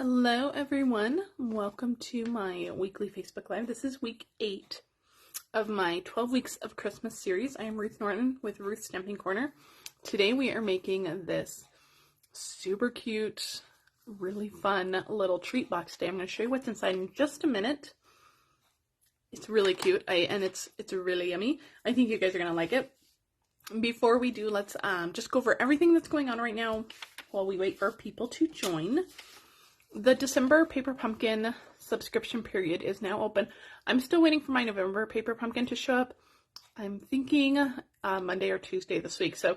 Hello everyone, welcome to my weekly Facebook Live. This is week 8 of my 12 Weeks of Christmas series. I am Ruth Norton with Ruth's Stamping Corner. Today we are making this super cute, really fun little treat box today. I'm going to show you what's inside in just a minute. It's really cute and it's really yummy. I think you guys are going to like it. Before we do, let's just go over everything that's going on right now while we wait for people to join. The December Paper Pumpkin subscription period is now open. I'm still waiting for my November Paper Pumpkin to show up. I'm thinking Monday or Tuesday this week. So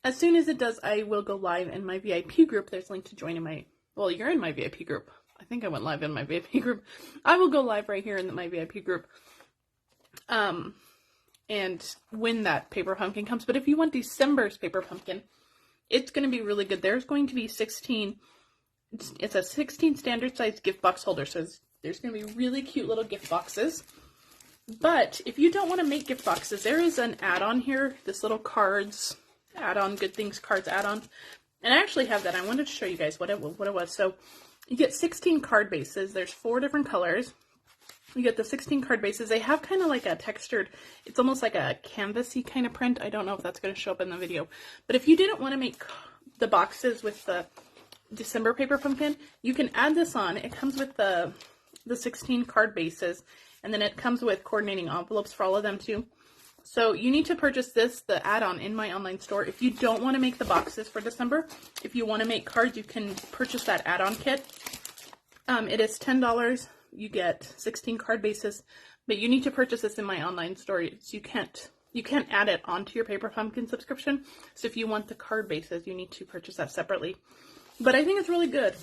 as soon as it does, I will go live in my VIP group. There's a link to join in my, well, you're in my VIP group. I think I went live in my VIP group. I will go live right here in my VIP group. And when that Paper Pumpkin comes. But if you want December's Paper Pumpkin, it's going to be really good. There's going to be 16... It's a 16 standard size gift box holder, so there's going to be really cute little gift boxes. But if you don't want to make gift boxes, there is an add-on here, this little cards add-on, Good Things cards add-on. And I actually have that. I wanted to show you guys what it was. So you get 16 card bases. There's 4 different colors. You get the 16 card bases. They have kind of like a textured, it's almost like a canvasy kind of print. I don't know if that's going to show up in the video. But if you didn't want to make the boxes with the December Paper Pumpkin, you can add this on. It comes with the 16 card bases, and then it comes with coordinating envelopes for all of them too. So you need to purchase the add-on in my online store. If you don't want to make the boxes for December, if you want to make cards, you can purchase that add-on kit. It is $10. You get 16 card bases, but you need to purchase this in my online store. So you can't add it onto your Paper Pumpkin subscription. So if you want the card bases, you need to purchase that separately. But I think it's really good.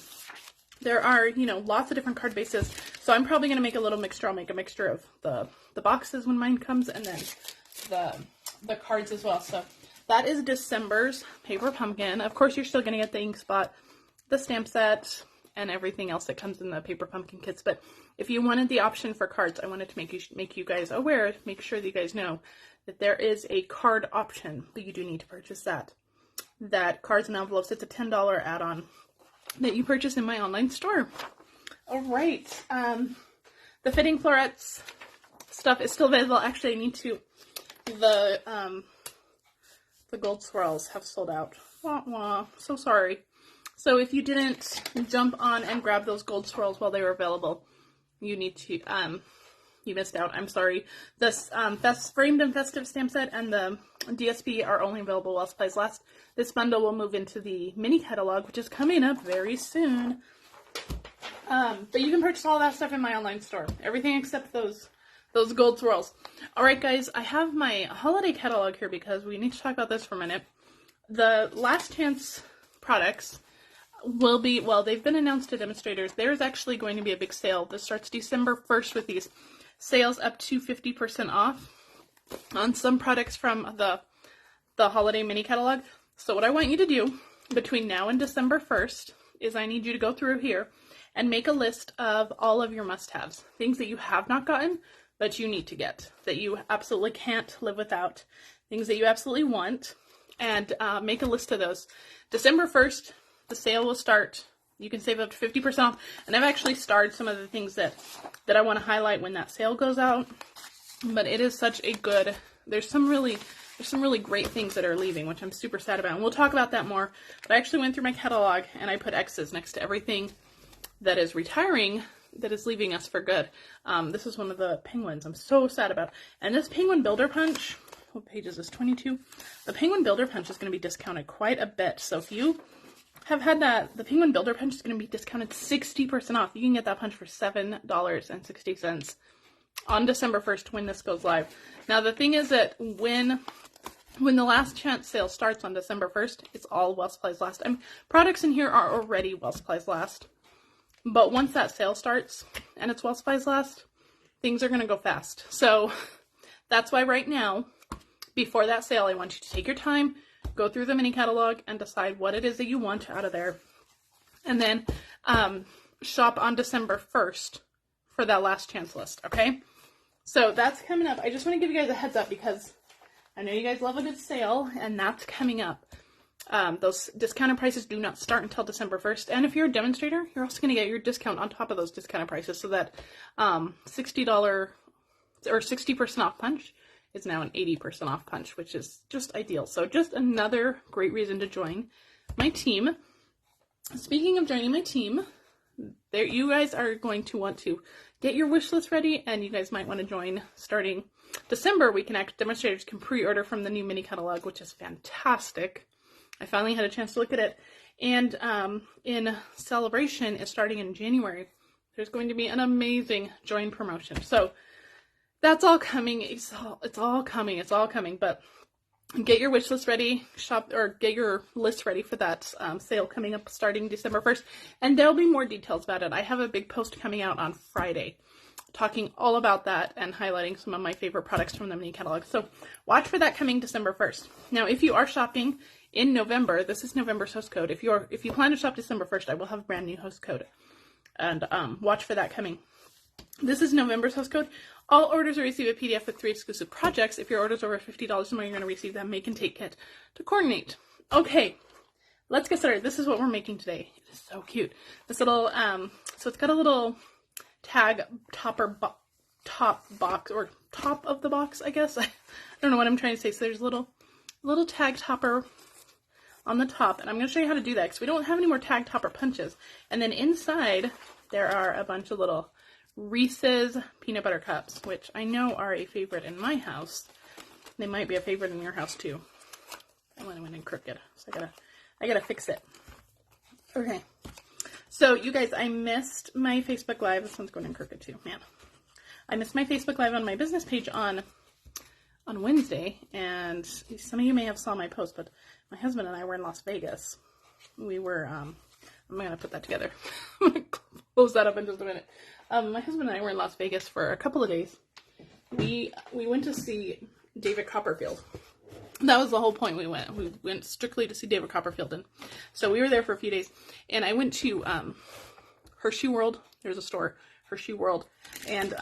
There are, lots of different card bases. So I'm probably going to make a little mixture. I'll make a mixture of the boxes when mine comes, and then the cards as well. So that is December's Paper Pumpkin. Of course, you're still going to get the ink spot, the stamp set, and everything else that comes in the Paper Pumpkin kits. But if you wanted the option for cards, I wanted to make you guys aware, make sure that you guys know that there is a card option, but you do need to purchase that. That cards and envelopes, it's a $10 add-on that you purchase in my online store. All right, the fitting florets stuff is still available. Actually, I need to, the gold swirls have sold out. Wah, wah, so sorry. So if you didn't jump on and grab those gold swirls while they were available, you need to, you missed out. I'm sorry. This framed and festive stamp set and the DSP are only available while supplies last. This bundle will move into the mini catalog, which is coming up very soon. But you can purchase all that stuff in my online store. Everything except those gold swirls. All right, guys, I have my holiday catalog here because we need to talk about this for a minute. The last chance products will be, well, they've been announced to demonstrators. There's actually going to be a big sale. This starts December 1st with these sales up to 50% off on some products from the holiday mini catalog. So what I want you to do between now and December 1st is I need you to go through here and make a list of all of your must-haves, things that you have not gotten but you need to get, that you absolutely can't live without, things that you absolutely want, and make a list of those. December 1st, the sale will start. You can save up to 50% off, and I've actually starred some of the things that I want to highlight when that sale goes out. But it is such a good, there's some really great things that are leaving, which I'm super sad about, and we'll talk about that more. But I actually went through my catalog and I put X's next to everything that is retiring, that is leaving us for good. This is one of the penguins I'm so sad about, and this Penguin Builder Punch, what page is this, 22? The Penguin Builder Punch is going to be discounted quite a bit, so if you have had that, the Penguin Builder Punch is going to be discounted 60% off. You can get that punch for $7.60 on December 1st when this goes live. Now the thing is that when the last chance sale starts on December 1st, it's all while supplies last. Products in here are already while supplies last, but once that sale starts and it's while supplies last, things are going to go fast. So that's why right now, before that sale, I want you to take your time, go through the mini catalog and decide what it is that you want out of there. And then shop on December 1st for that last chance list, okay? So that's coming up. I just want to give you guys a heads up because I know you guys love a good sale, and that's coming up. Those discounted prices do not start until December 1st. And if you're a demonstrator, you're also going to get your discount on top of those discounted prices. So that $60 or 60% off punch is now an 80% off punch, which is just ideal. So just another great reason to join my team. Speaking of joining my team, there you guys are going to want to get your wish list ready, and you guys might want to join starting December. Demonstrators can pre-order from the new mini catalog, which is fantastic. I finally had a chance to look at it. And in Celebration is starting in January. There's going to be an amazing join promotion. So that's all coming. It's all coming. But get your wish list ready, get your list ready for that sale coming up starting December 1st. And there'll be more details about it. I have a big post coming out on Friday talking all about that and highlighting some of my favorite products from the mini catalog. So watch for that coming December 1st. Now, if you are shopping in November, this is November's host code. If you plan to shop December 1st, I will have a brand new host code. And watch for that coming. This is November's host code. All orders will receive a PDF with 3 exclusive projects. If your order's over $50 or more, you're going to receive that make and take kit to coordinate. Okay, let's get started. This is what we're making today. It is so cute. This little, so it's got a little tag topper top box, or top of the box, I guess. I don't know what I'm trying to say. So there's a little tag topper on the top, and I'm going to show you how to do that because we don't have any more tag topper punches. And then inside there are a bunch of little Reese's peanut butter cups, which I know are a favorite in my house. They might be a favorite in your house too. I went in crooked, so I gotta fix it. Okay, so you guys, I missed my Facebook Live. This one's going in crooked too, man. I missed my Facebook Live on my business page on Wednesday, and some of you may have saw my post, but my husband and I were in Las Vegas. We were, I'm gonna put that together. I'm gonna close that up in just a minute. My husband and I were in Las Vegas for a couple of days. We went to see David Copperfield. That was the whole point. We went strictly to see David Copperfield, and so we were there for a few days. And I went to Hershey World. There's a store, Hershey World, and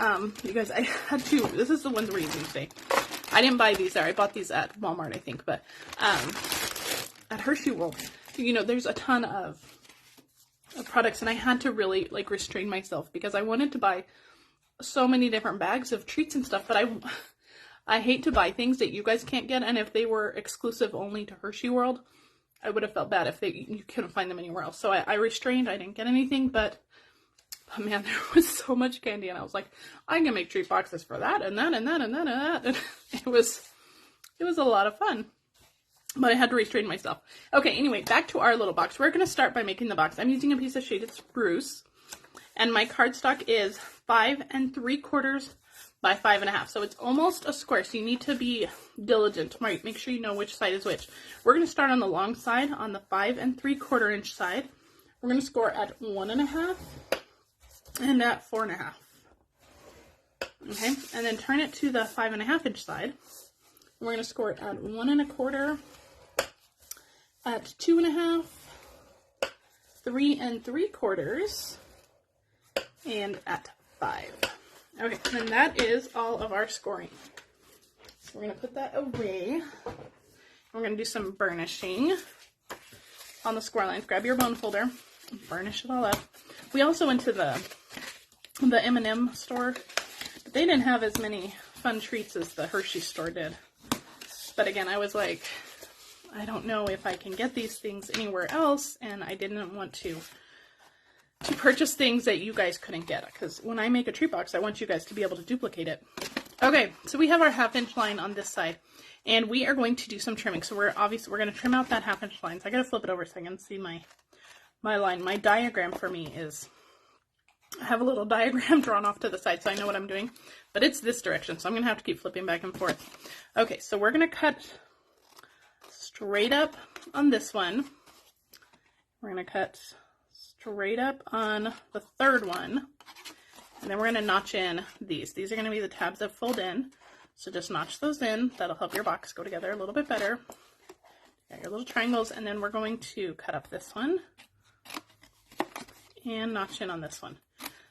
you guys, I had to. This is the ones we're using today. I didn't buy these there. I bought these at Walmart, I think, but at Hershey World, you know, there's a ton of products, and I had to really like restrain myself because I wanted to buy so many different bags of treats and stuff, but I hate to buy things that you guys can't get, and if they were exclusive only to Hershey World, I would have felt bad if you couldn't find them anywhere else. So I restrained. I didn't get anything, but man, there was so much candy, and I was like, I can make treat boxes for that and that and that and that and that. And it was a lot of fun. But I had to restrain myself. Okay, anyway, back to our little box. We're going to start by making the box. I'm using a piece of shaded spruce. And my cardstock is 5 3/4 by 5 1/2. So it's almost a square. So you need to be diligent. Right, make sure you know which side is which. We're going to start on the long side, on the 5 3/4 inch side. We're going to score at 1 1/2 and at 4 1/2. Okay, and then turn it to the 5 1/2 inch side. We're going to score it at 1 1/4, at 2 1/2, 3 3/4, and at 5. Okay, and that is all of our scoring. So we're going to put that away. We're going to do some burnishing on the score lines. Grab your bone folder and burnish it all up. We also went to the M&M store, but they didn't have as many fun treats as the Hershey store did. But again, I was like, I don't know if I can get these things anywhere else, and I didn't want to purchase things that you guys couldn't get, because when I make a treat box, I want you guys to be able to duplicate it. Okay, so we have our 1/2 inch line on this side, and we are going to do some trimming. So we're going to trim out that 1/2 inch line. So I got to flip it over so I can see my line. My diagram for me is, I have a little diagram drawn off to the side, so I know what I'm doing, but it's this direction, so I'm going to have to keep flipping back and forth. Okay, so we're going to cut straight up on this one. We're going to cut straight up on the 3rd one, and then we're going to notch in these. These are going to be the tabs that fold in, so just notch those in. That'll help your box go together a little bit better. Got your little triangles, and then we're going to cut up this one and notch in on this one.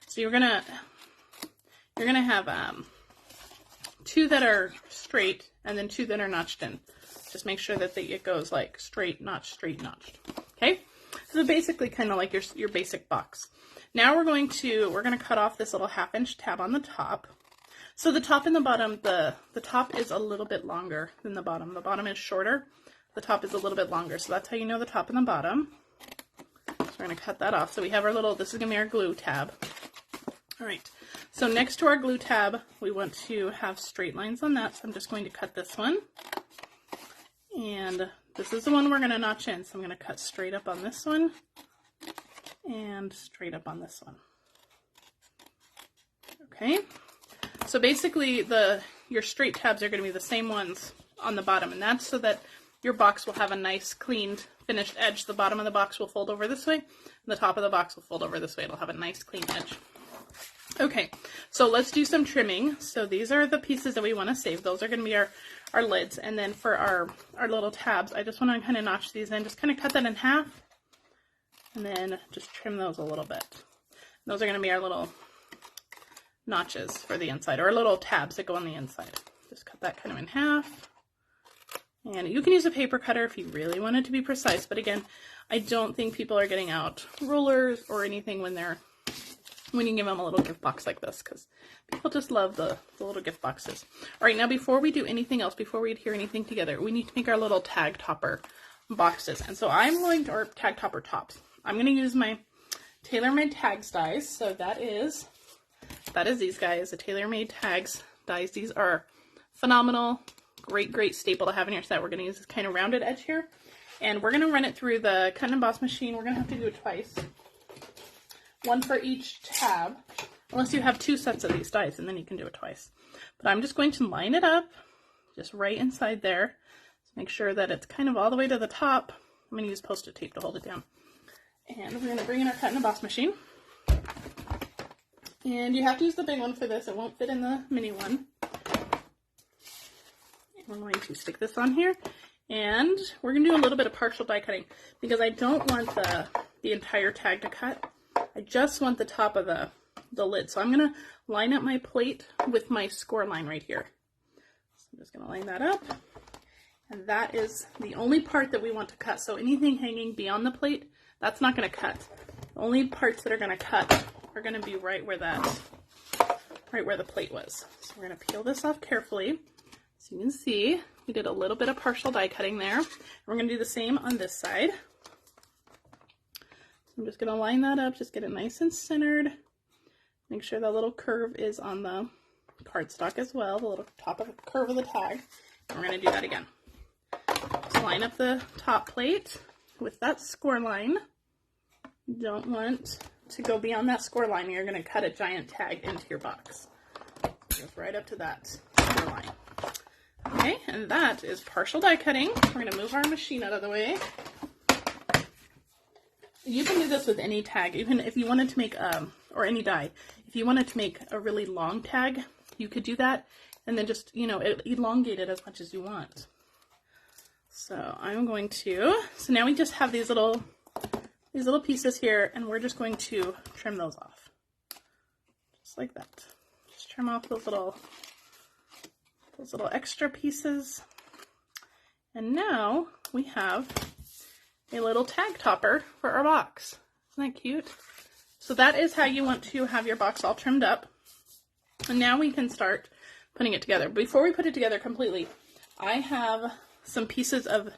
So you're gonna have 2 that are straight and then 2 that are notched in, which Just make sure that it goes like straight, notched. Okay? So basically kind of like your basic box. Now we're going to cut off this little 1/2 inch tab on the top. So the top and the bottom, the top is a little bit longer than the bottom. The bottom is shorter. The top is a little bit longer. So that's how you know the top and the bottom. So we're going to cut that off. So we have our little, this is going to be our glue tab. All right. So next to our glue tab, we want to have straight lines on that. So I'm just going to cut this one. And this is the one we're going to notch in. So I'm going to cut straight up on this one and straight up on this one. Okay. So basically your straight tabs are going to be the same ones on the bottom, and that's so that your box will have a nice cleaned finished edge. The bottom of the box will fold over this way, and the top of the box will fold over this way. It'll have a nice clean edge. Okay, so let's do some trimming. So these are the pieces that we want to save. Those are going to be our lids, and then for our little tabs, I just want to kind of notch these in, just kind of cut that in half, and then just trim those a little bit. Those are going to be our little notches for the inside, or little tabs that go on the inside. Just cut that kind of in half. And you can use a paper cutter if you really want it to be precise, but again, I don't think people are getting out rulers or anything when you give them a little gift box like this, because people just love the little gift boxes. All right, now before we do anything else, before we adhere anything together, we need to make our little tag topper boxes. And so or tag topper tops. I'm going to use my Tailor Made Tags Dies. So that is these guys, the Tailor Made Tags Dies. These are phenomenal, great staple to have in your set. We're going to use this kind of rounded edge here, and we're going to run it through the cut and emboss machine. We're going to have to do it twice. One for each tab, unless you have 2 sets of these dies, and then you can do it twice. But I'm just going to line it up, just right inside there. So make sure that it's kind of all the way to the top. I'm going to use Post-it tape to hold it down. And we're going to bring in our cut and emboss machine. And you have to use the big one for this. It won't fit in the mini one. And we're going to stick this on here. And we're going to do a little bit of partial die cutting, because I don't want the entire tag to cut. I just want the top of the lid. So I'm going to line up my plate with my score line right here. So I'm just going to line that up. And that is the only part that we want to cut. So anything hanging beyond the plate, that's not going to cut. The only parts that are going to cut are going to be right where the plate was. So we're going to peel this off carefully. So you can see we did a little bit of partial die cutting there. We're going to do the same on this side. I'm just going to line that up, just get it nice and centered. Make sure that little curve is on the cardstock as well, the little top of the curve of the tag. And we're going to do that again. Just line up the top plate with that score line. You don't want to go beyond that score line. You're going to cut a giant tag into your box. So just right up to that score line. Okay, and that is partial die cutting. We're going to move our machine out of the way. You can do this with any tag, even if you wanted to make, or any die. If you wanted to make a really long tag, you could do that, and then just, elongate it as much as you want. So I'm going to, so now we just have these little pieces here, and we're just going to trim those off. Just like that. Just trim off those little extra pieces. And now we have a little tag topper for our box. Isn't that cute? So that is how you want to have your box all trimmed up. And now we can start putting it together. Before we put it together completely, I have some pieces of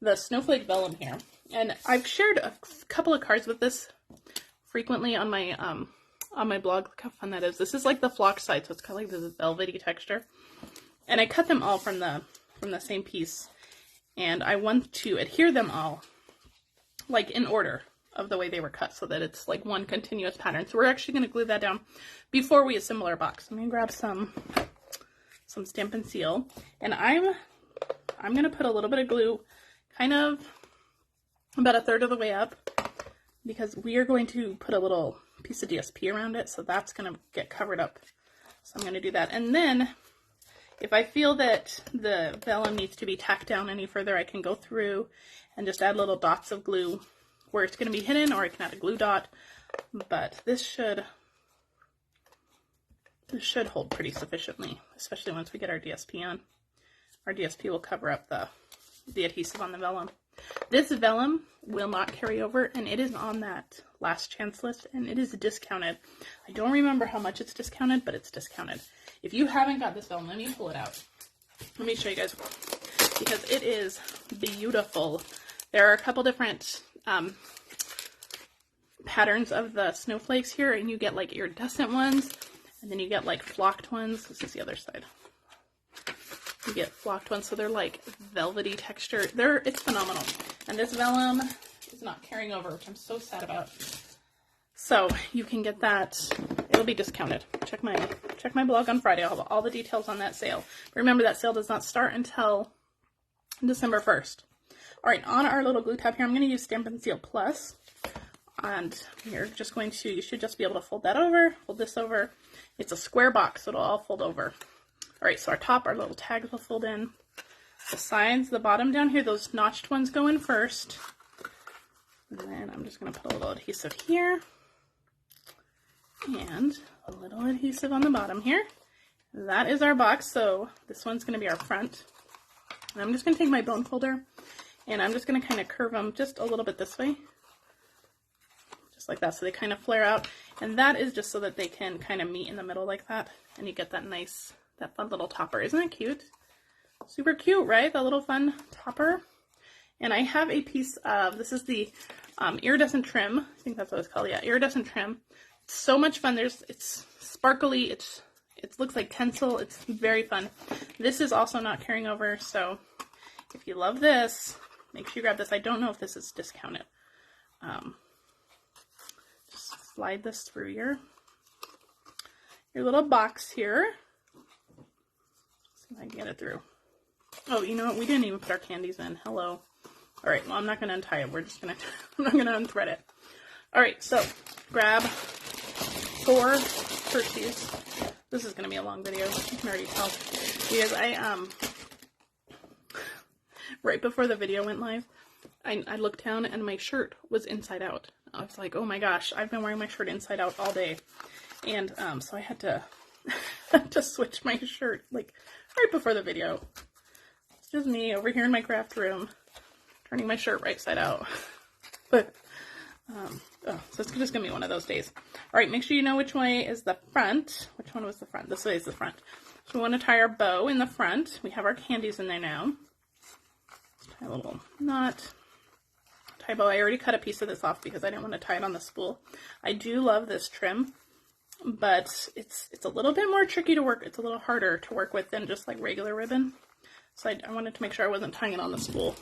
the Snowflake Vellum here. And I've shared a couple of cards with this frequently on my blog. Look how fun that is. This is like the flock side, so it's kind of like this velvety texture. And I cut them all from the same piece. And I want to adhere them all like in order of the way they were cut, so that it's like one continuous pattern. So we're actually going to glue that down before we assemble our box. I'm going to grab some Stampin' Seal, and I'm going to put a little bit of glue kind of about 1/3 of the way up, because we are going to put a little piece of DSP around it, so that's going to get covered up. So I'm going to do that, and then if I feel that the vellum needs to be tacked down any further, I can go through and just add little dots of glue where it's going to be hidden, or I can add a glue dot. But this should hold pretty sufficiently, especially once we get our DSP on. Our DSP will cover up the the adhesive on the vellum. This vellum will not carry over, and it is on that last chance list, and it is discounted. I don't remember how much it's discounted, but it's discounted. If you haven't got this vellum, let me pull it out. Let me show you guys, because it is beautiful. There are a couple different patterns of the snowflakes here, and you get like iridescent ones, and then you get like flocked ones. This is the other side. You get flocked ones, so they're like velvety texture. It's phenomenal. And this vellum is not carrying over, which I'm so sad about. So you can get that. It'll be discounted. Check my blog on Friday. I'll have all the details on that sale. Remember, that sale does not start until December 1st. All right, on our little glue tab here, I'm going to use Stampin' Seal Plus. And you're just going to, you should just be able to fold that over, fold this over. It's a square box, so it'll all fold over. All right, so our little tags will fold in. The sides, the bottom down here, those notched ones go in first. And then I'm just going to put a little adhesive here. And a little adhesive on the bottom here. That is our box, so this one's going to be our front. And I'm just going to take my bone folder, and I'm just going to kind of curve them just a little bit this way. Just like that, so they kind of flare out. And that is just so that they can kind of meet in the middle like that. And you get that nice, that fun little topper. Isn't that cute? Super cute, right? That little fun topper. And I have a piece of, this is the iridescent trim. I think that's what it's called. Yeah, iridescent trim. It's so much fun. It's sparkly. It looks like tinsel. It's very fun. This is also not carrying over. So if you love this, make sure you grab this. I don't know if this is discounted. Just slide this through your little box here. See if I can get it through. Oh, you know what? We didn't even put our candies in. Hello. All right. Well, I'm not going to untie it. I'm not going to unthread it. All right. So grab 4 Hershey's. This is going to be a long video. You can already tell. Because right before the video went live, I looked down and my shirt was inside out. I was like, oh my gosh, I've been wearing my shirt inside out all day. And so I had to switch my shirt like right before the video. It's just me over here in my craft room turning my shirt right side out. But so it's just gonna be one of those days. All right, make sure you know which way is the front. Which one was the front? This way is the front. So we want to tie our bow in the front. We have our candies in there now. Let's tie a little knot. Tie bow. I already cut a piece of this off because I didn't want to tie it on the spool. I do love this trim, but it's a little bit more tricky to work. It's a little harder to work with than just like regular ribbon. So I wanted to make sure I wasn't tying it on the spool,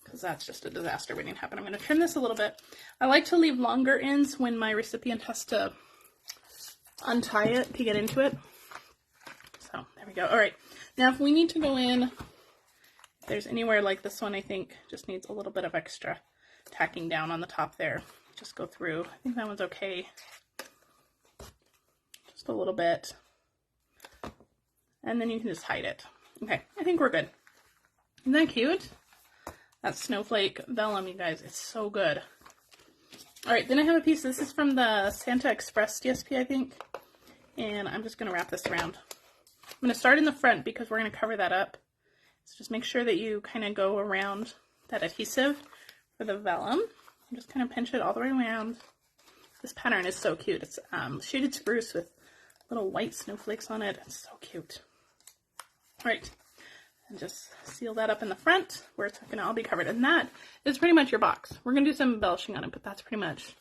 because that's just a disaster waiting to happen. I'm going to trim this a little bit. I like to leave longer ends when my recipient has to untie it to get into it. So there we go. All right. Now if we need to go in, if there's anywhere like this one, I think just needs a little bit of extra tacking down on the top there. Just go through. I think that one's okay. Just a little bit. And then you can just hide it. Okay, I think we're good. Isn't that cute? That snowflake vellum, you guys, it's so good. All right, then I have a piece. This is from the Santa Express DSP, I think. And I'm just going to wrap this around. I'm going to start in the front because we're going to cover that up. So just make sure that you kind of go around that adhesive for the vellum. And just kind of pinch it all the way around. This pattern is so cute. It's shaded spruce with little white snowflakes on it. It's so cute. All right. And just seal that up in the front where it's going to all be covered. And that is pretty much your box. We're going to do some embellishing on it, but that's pretty much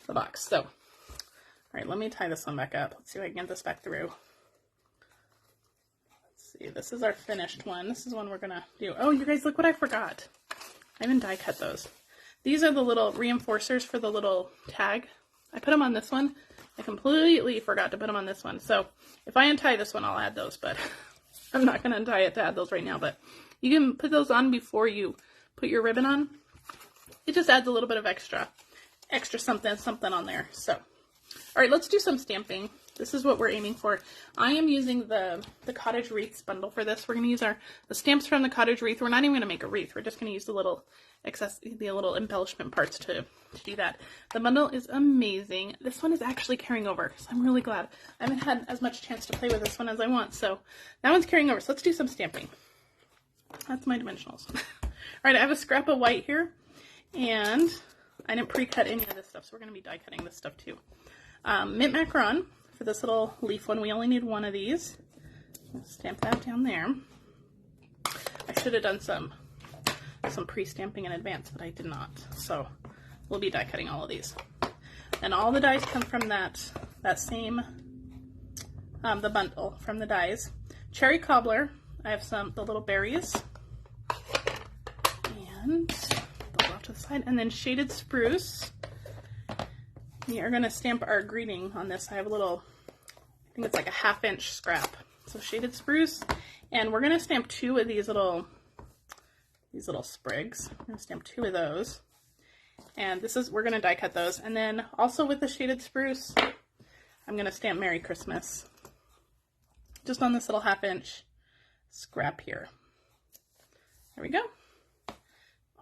the box. So, all right, let me tie this one back up. Let's see if I can get this back through. Let's see, this is our finished one. This is one we're going to do. Oh, you guys, look what I forgot. I haven't die cut those. These are the little reinforcers for the little tag. I put them on this one. I completely forgot to put them on this one. So if I untie this one, I'll add those, but I'm not going to untie it to add those right now, but you can put those on before you put your ribbon on. It just adds a little bit of extra something on there. So, all right, let's do some stamping. This is what we're aiming for. I am using the Cottage Wreaths Bundle for this. We're going to use the stamps from the Cottage Wreath. We're not even going to make a wreath. We're just going to use the little embellishment parts to do that. The bundle is amazing. This one is actually carrying over, so I'm really glad. I haven't had as much chance to play with this one as I want, so that one's carrying over. So let's do some stamping. That's my dimensionals. All right, I have a scrap of white here, and I didn't pre-cut any of this stuff, so we're going to be die cutting this stuff too. Mint macaron for this little leaf one. We only need one of these. Stamp that down there. I should have done some pre-stamping in advance, but I did not. So we'll be die cutting all of these. And all the dies come from that same, the bundle from the dies. Cherry cobbler, I have the little berries. And those off to the side. And then shaded spruce. We are going to stamp our greeting on this. I have a little, I think it's like a 1/2 inch scrap. So shaded spruce. And we're going to stamp 2 of these little sprigs. We're going to stamp 2 of those. And we're going to die cut those. And then also with the shaded spruce, I'm going to stamp Merry Christmas. Just on this little 1/2 inch scrap here. There we go.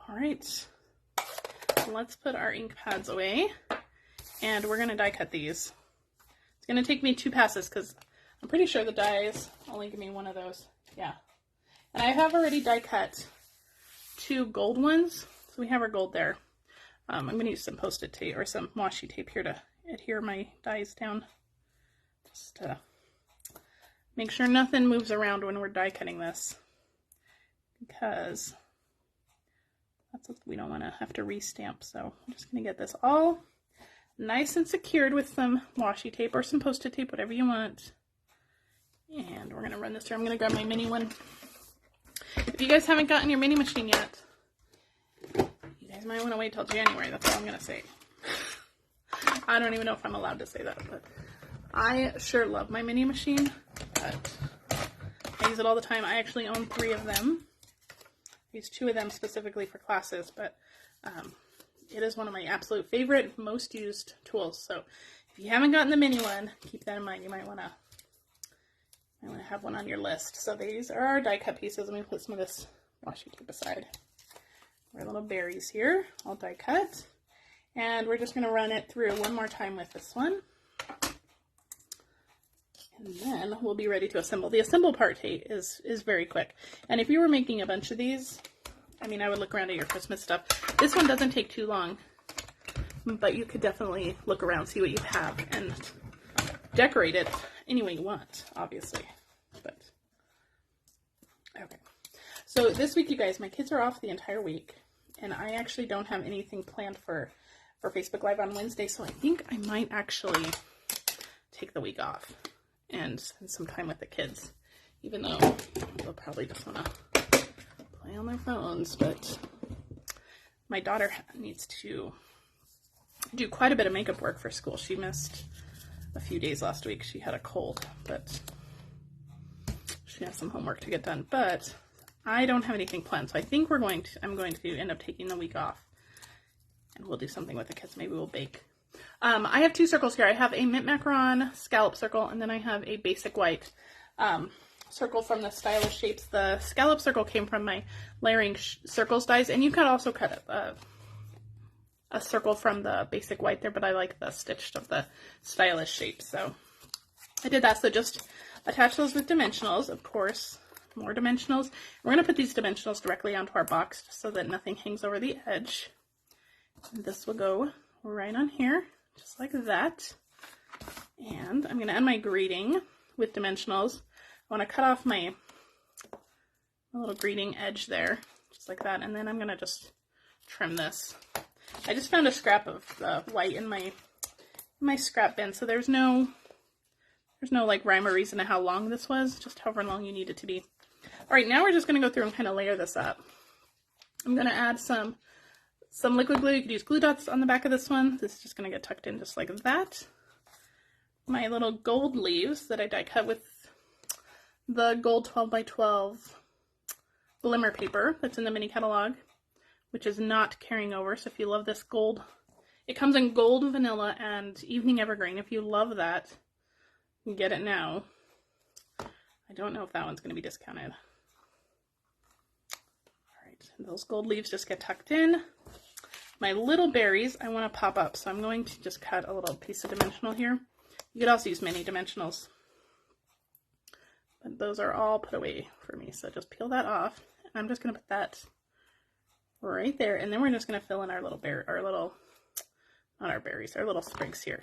All right. So let's put our ink pads away. And we're going to die cut these. It's going to take me 2 passes because I'm pretty sure the dies only give me one of those. Yeah. And I have already die cut 2 gold ones. So we have our gold there. I'm going to use some post-it tape or some washi tape here to adhere my dies down. Just to make sure nothing moves around when we're die cutting this. Because that's what we don't want to have to re-stamp. So I'm just going to get this all nice and secured with some washi tape or some post-it tape, whatever you want. And we're going to run this through. I'm going to grab my mini one. If you guys haven't gotten your mini machine yet, you guys might want to wait till January. That's all I'm going to say. I don't even know if I'm allowed to say that, but I sure love my mini machine. But I use it all the time. I actually own 3 of them. I use 2 of them specifically for classes, but it is one of my absolute favorite, most used tools. So if you haven't gotten the mini one, keep that in mind. You might want to have one on your list. So these are our die cut pieces. Let me put some of this washi tape aside. Our little berries here, all die cut. And we're just going to run it through one more time with this one. And then we'll be ready to assemble. The assemble part is very quick. And if you were making a bunch of these, I mean, I would look around at your Christmas stuff. This one doesn't take too long, but you could definitely look around, see what you have, and decorate it any way you want, obviously. But okay. So this week, you guys, my kids are off the entire week, and I actually don't have anything planned for Facebook Live on Wednesday, so I think I might actually take the week off and spend some time with the kids, even though they'll probably just want to play on their phones. But my daughter needs to do quite a bit of makeup work for school. She missed a few days last week. She had a cold, but she has some homework to get done. But I don't have anything planned, so I think I'm going to end up taking the week off, and we'll do something with the kids. Maybe we'll bake. I have 2 circles here. I have a mint macaron scallop circle, and then I have a basic white circle from the Stylish Shapes. The scallop circle came from my layering circles dies, and you could also cut a circle from the basic white there, but I like the stitched of the Stylish Shapes, so I did that. So just attach those with dimensionals, of course, more dimensionals. We're going to put these dimensionals directly onto our box so that nothing hangs over the edge. And this will go right on here, just like that. And I'm going to end my greeting with dimensionals. I want to cut off my little greeting edge there, just like that. And then I'm going to just trim this. I just found a scrap of white in my scrap bin, so there's no like rhyme or reason to how long this was, just however long you need it to be. All right, now we're just going to go through and kind of layer this up. I'm going to add some liquid glue. You could use glue dots on the back of this one. This is just going to get tucked in just like that. My little gold leaves that I die cut with the gold 12x12 glimmer paper that's in the mini catalog, which is not carrying over. So if you love this gold, it comes in gold, vanilla, and evening evergreen. If you love that, you can get it now. I don't know if that one's going to be discounted. All right, those gold leaves just get tucked in. My little berries I want to pop up, so I'm going to just cut a little piece of dimensional here. You could also use mini dimensionals, but those are all put away for me, so just peel that off, and I'm just going to put that right there. And then we're just going to fill in our little not our berries, our little sprigs here.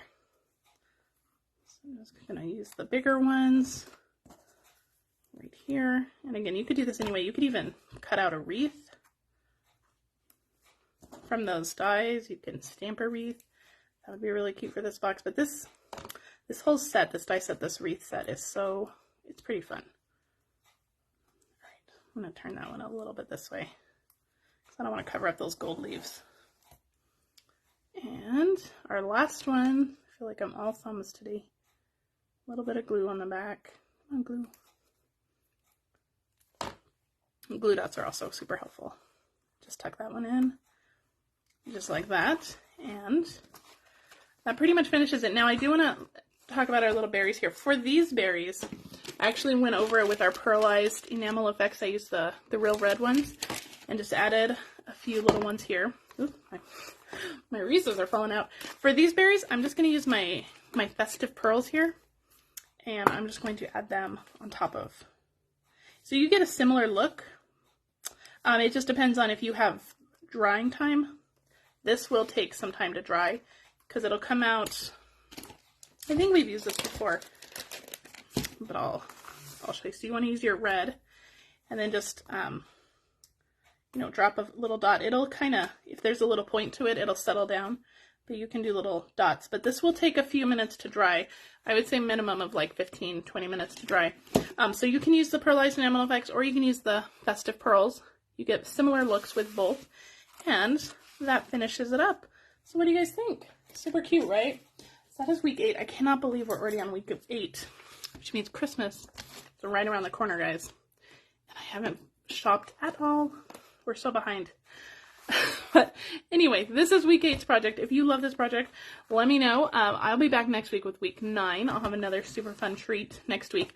So I'm just going to use the bigger ones right here. And again, you could do this anyway. You could even cut out a wreath from those dies. You can stamp a wreath. That would be really cute for this box. But this whole set, this die set, this wreath set is it's pretty fun. All right, I'm going to turn that one a little bit this way because I don't want to cover up those gold leaves. And our last one, I feel like I'm all thumbs today. A little bit of glue on the back. Come on, glue. And glue dots are also super helpful. Just tuck that one in, just like that. And that pretty much finishes it. Now I do want to talk about our little berries here. For these berries, I actually went over it with our pearlized enamel effects. I used the real red ones and just added a few little ones here. Ooh, my Reese's are falling out. For these berries, I'm just going to use my festive pearls here, and I'm just going to add them on top of. So you get a similar look. It just depends on if you have drying time. This will take some time to dry because it'll come out. I think we've used this before, but I'll show you. So you want to use your red, and then just drop a little dot. It'll kind of, if there's a little point to it, it'll settle down, but you can do little dots. But this will take a few minutes to dry. I would say minimum of like 15-20 minutes to dry. So you can use the pearlized enamel effects, or you can use the festive pearls. You get similar looks with both, and that finishes it up. So what do you guys think? Super cute, right? So that is week 8. I cannot believe we're already on week 8, which means Christmas is right around the corner, guys. And I haven't shopped at all. We're so behind. But anyway, this is week 8's project. If you love this project, let me know. I'll be back next week with week 9. I'll have another super fun treat next week.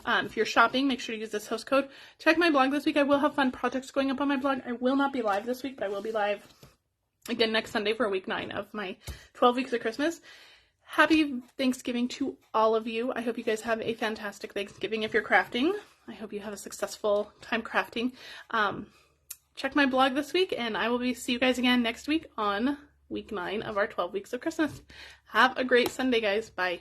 If you're shopping, make sure to use this host code. Check my blog this week. I will have fun projects going up on my blog. I will not be live this week, but I will be live again next Sunday for week 9 of my 12 weeks of Christmas. Happy Thanksgiving to all of you. I hope you guys have a fantastic Thanksgiving if you're crafting. I hope you have a successful time crafting. Check my blog this week, and I will see you guys again next week on week 9 of our 12 weeks of Christmas. Have a great Sunday, guys. Bye.